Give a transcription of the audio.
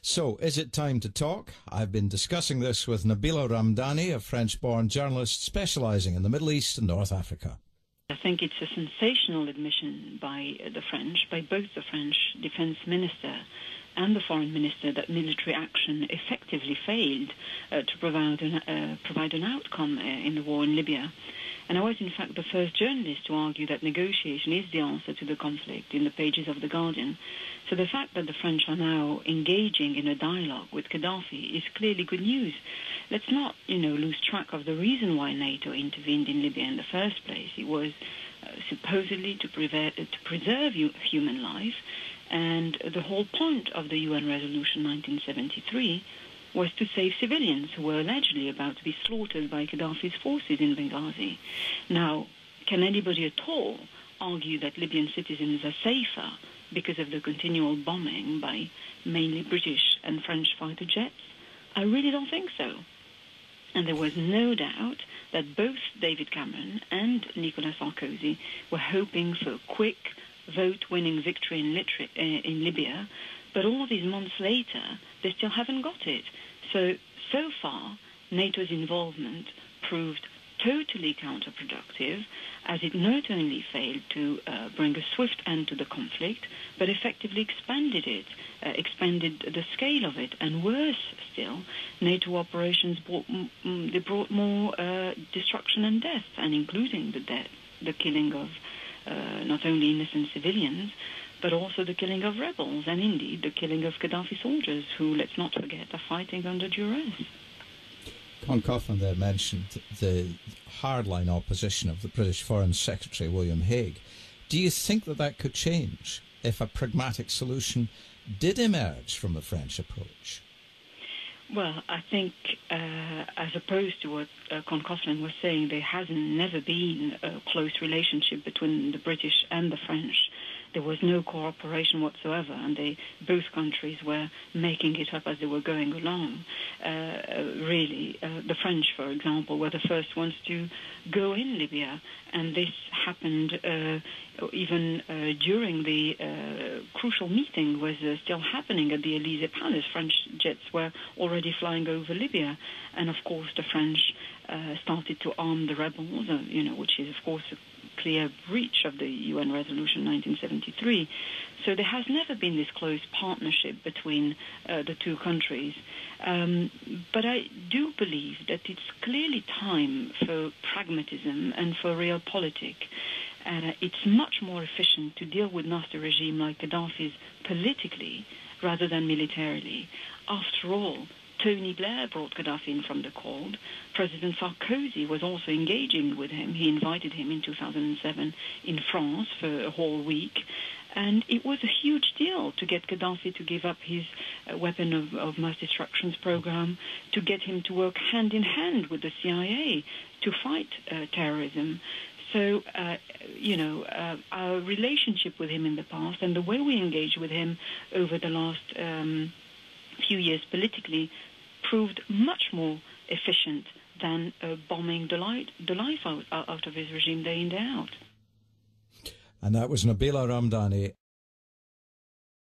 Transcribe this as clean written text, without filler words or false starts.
So, is it time to talk? I've been discussing this with Nabila Ramdani, a French-born journalist specialising in the Middle East and North Africa. I think it's a sensational admission by the French, by both the French defense minister and the foreign minister, that military action effectively failed to provide an outcome in the war in Libya. And I was, in fact, the first journalist to argue that negotiation is the answer to the conflict in the pages of The Guardian. So the fact that the French are now engaging in a dialogue with Gaddafi is clearly good news. Let's not, lose track of the reason why NATO intervened in Libya in the first place. It was supposedly to preserve human life, and the whole point of the UN Resolution 1973 was to save civilians who were allegedly about to be slaughtered by Gaddafi's forces in Benghazi. Now, can anybody at all argue that Libyan citizens are safer because of the continual bombing by mainly British and French fighter jets? I really don't think so. And there was no doubt that both David Cameron and Nicolas Sarkozy were hoping for a quick vote-winning victory in Libya, but all these months later, they still haven't got it. So far, NATO's involvement proved totally counterproductive, as it not only failed to bring a swift end to the conflict, but effectively expanded the scale of it, and worse still, NATO operations brought more destruction and death, and including the killing of not only innocent civilians, but also the killing of rebels, and indeed the killing of Gaddafi soldiers, who, let's not forget, are fighting under duress. Con Coughlin there mentioned the hardline opposition of the British Foreign Secretary, William Hague. Do you think that could change if a pragmatic solution did emerge from the French approach? Well, I think, as opposed to what Con Coughlin was saying, there never been a close relationship between the British and the French. There was no cooperation whatsoever, and both countries were making it up as they were going along. The French, for example, were the first ones to go in Libya, and this happened even during the crucial meeting was still happening at the Élysée Palace. French jets were already flying over Libya, and of course the French started to arm the rebels, which is of course a clear breach of the UN Resolution 1973. So there has never been this close partnership between the two countries. But I do believe that it's clearly time for pragmatism and for realpolitik. It's much more efficient to deal with nasty regime like Gaddafi's politically rather than militarily. After all, Tony Blair brought Gaddafi in from the cold. President Sarkozy was also engaging with him. He invited him in 2007 in France for a whole week. And it was a huge deal to get Gaddafi to give up his weapon of mass destruction program, to get him to work hand in hand with the CIA to fight terrorism. So, our relationship with him in the past and the way we engaged with him over the last few years politically proved much more efficient than bombing the life out of his regime day in, day out. And that was Nabila Ramdani.